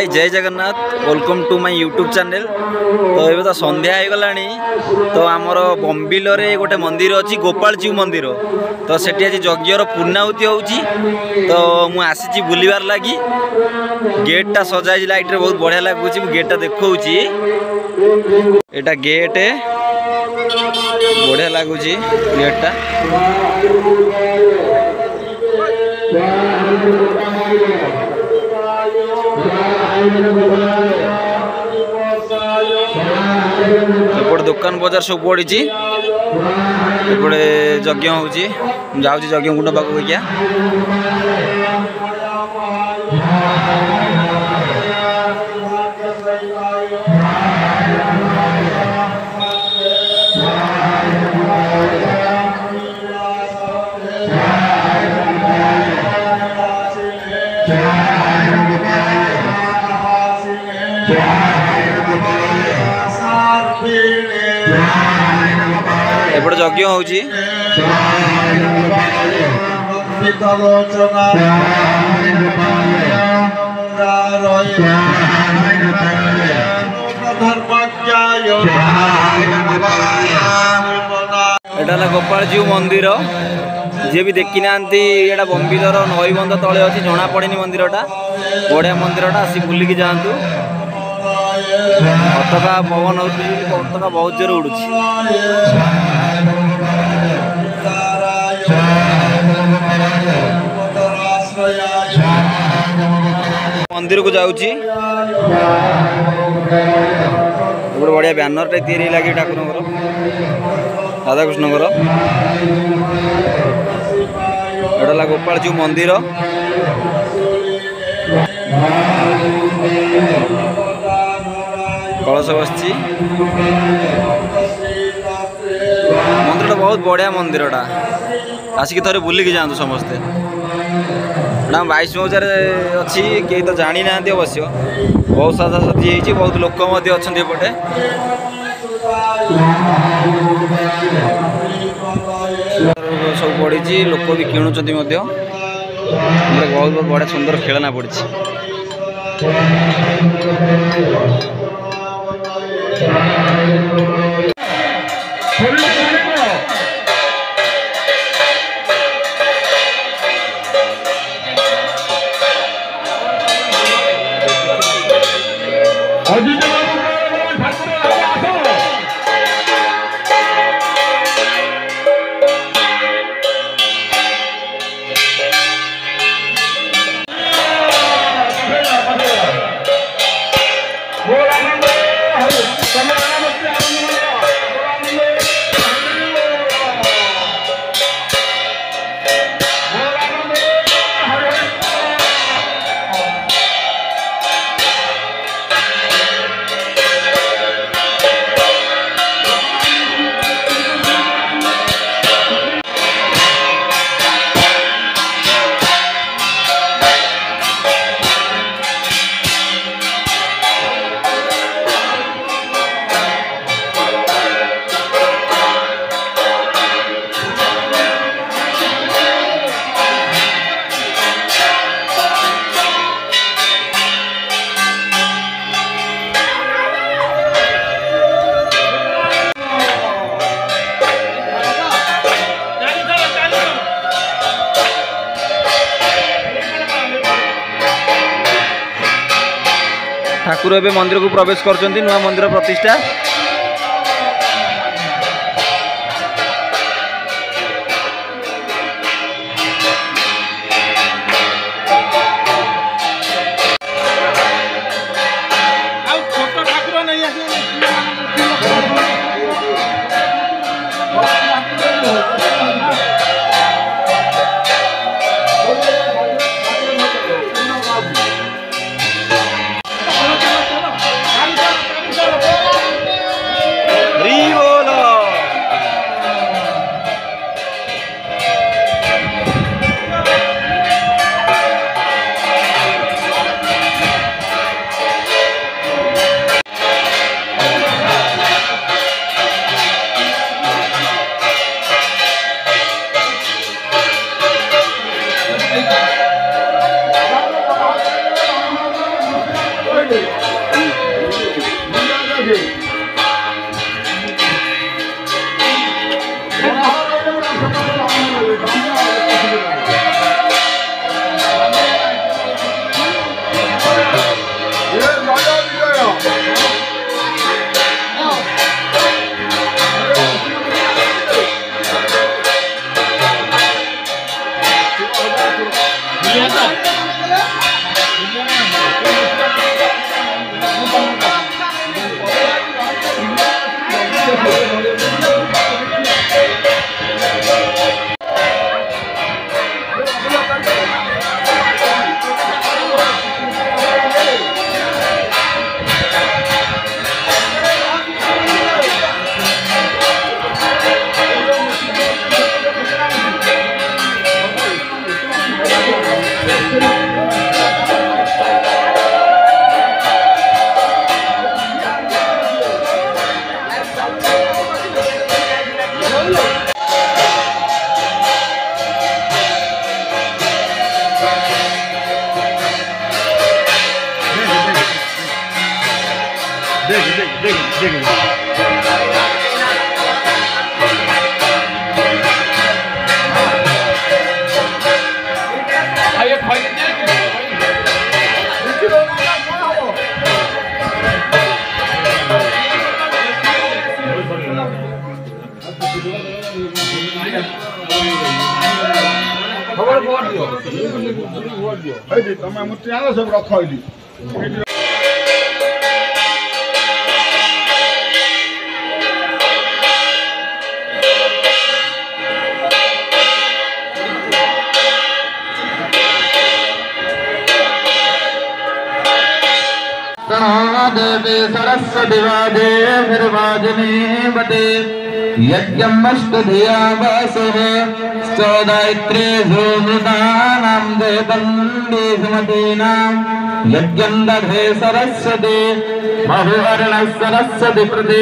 Guys Jai Jagannath welcome to my YouTube channel. तो ये तो संध्या हो गला तो आमर बम्बिल गोटे मंदिर अच्छी गोपालजीव मंदिर। तो सेठी आज यज्ञर पूर्णाहुति होउची। तो मु आसी बुलिबार लगी गेटा सजाई लाइट रे बहुत बढ़िया लगुच। गेटा देखौची एटा गेट बढ़िया लगुच गेटा। एपटे दुकान बजार सब पड़ी एपटे यज्ञ होउची जाउची यज्ञ कुंड पाक क्या एपटे यज्ञ होउची एटा गोपालजीव मंदिर जी भी देखी ना एटा बम्बिलर नई बंध तले अच्छी जना पड़े मंदिरटा बढ़िया मंदिरटा आसी बुलिकी जातु। पताका पवन हो पताका बहुत जोर उड़ुची। मंदिर को जाऊँगी गोटे बढ़िया बैनर टे तैयारी लगे ठाकुर राधाकृष्ण एटा गोपालजीव मंदिर। कलश बसची मंदिर बहुत बढ़िया मंदिरटा आसिक थे बुलिकी जातु समस्ते। 22 हजार अच्छी कहीं तो जानी ना अवश्य बहुत साथी होती बहुत लोक अच्छा एपटे सब पड़ी लोक भी किणुंट बहुत बढ़िया सुंदर खेलना पड़ी। ठाकुर एवं मंदिर को प्रवेश कर नुआ मंदिर प्रतिष्ठा। તમે મુઠ્ઠી આલો છો રખાઈ देवी सरस्वती वाजे फिर वाजनी बटे यज्ञमस्त धिया वसुः चौदायत्रे जोदानां देवन्दी सुमतीनां यज्ञं दधे सरस्वती बहुवर्ण सरस्वती प्रदे